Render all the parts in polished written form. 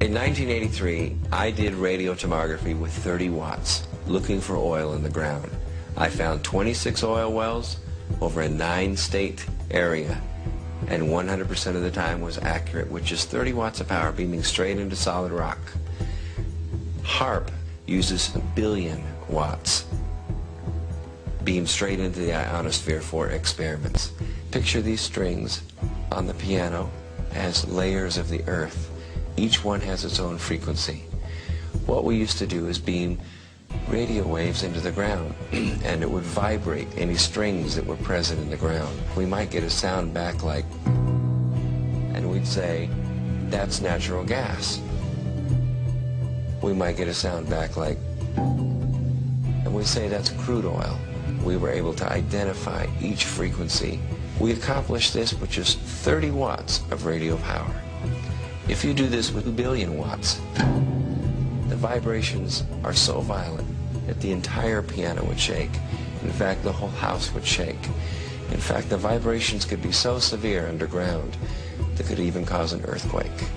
In 1983, I did radio tomography with 30 watts, looking for oil in the ground. I found 26 oil wells over a 9-state area, and 100% of the time was accurate, with just 30 watts of power beaming straight into solid rock. Haarp uses 1 billion watts, beamed straight into the ionosphere for experiments. Picture these strings on the piano as layers of the earth. Each one has its own frequency. What we used to do is beam radio waves into the ground, and it would vibrate any strings that were present in the ground. We might get a sound back like, and we'd say, that's natural gas. We might get a sound back like, and we'd say, that's crude oil. We were able to identify each frequency. We accomplished this with just 30 watts of radio power. If you do this with 2 billion watts, the vibrations are so violent that the entire piano would shake. In fact, the whole house would shake. In fact, the vibrations could be so severe underground that could even cause an earthquake.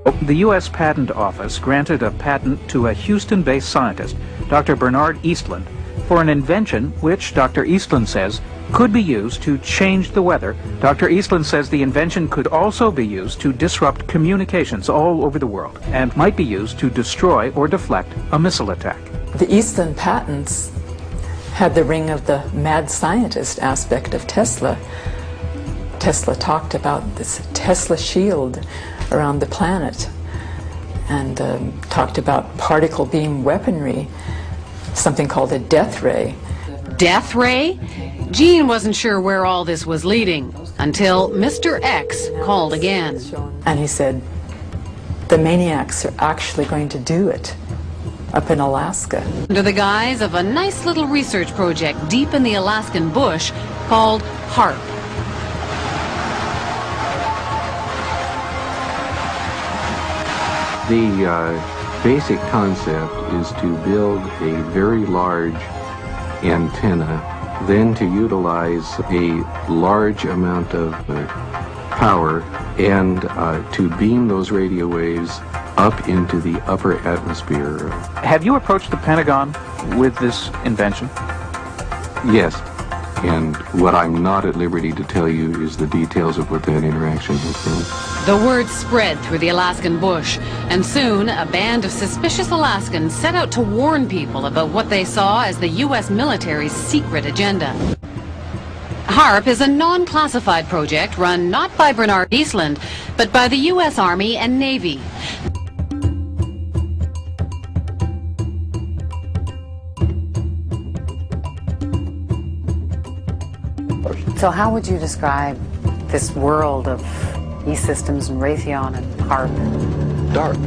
The U.S. Patent Office granted a patent to a Houston-based scientist, Dr. Bernard Eastland, for an invention which Dr. Eastland says could be used to change the weather. Dr. Eastland says the invention could also be used to disrupt communications all over the world and might be used to destroy or deflect a missile attack. The Eastland patents had the ring of the mad scientist aspect of Tesla. Tesla talked about this Tesla shield around the planet and talked about particle beam weaponry, something called a death ray. Death ray? Gene wasn't sure where all this was leading until Mr. X called again. And he said, the maniacs are actually going to do it up in Alaska. Under the guise of a nice little research project deep in the Alaskan bush called Haarp. The basic concept is to build a very large antenna, then to utilize a large amount of power and to beam those radio waves up into the upper atmosphere. Have you approached the Pentagon with this invention? Yes, and what I'm not at liberty to tell you is the details of what that interaction has been. The word spread through the Alaskan bush, and soon a band of suspicious Alaskans set out to warn people about what they saw as the U.S. military's secret agenda. Haarp is a non-classified project run not by Bernard Eastland, but by the U.S. Army and Navy. So how would you describe this world of E-Systems and Raytheon and Haarp? Dark.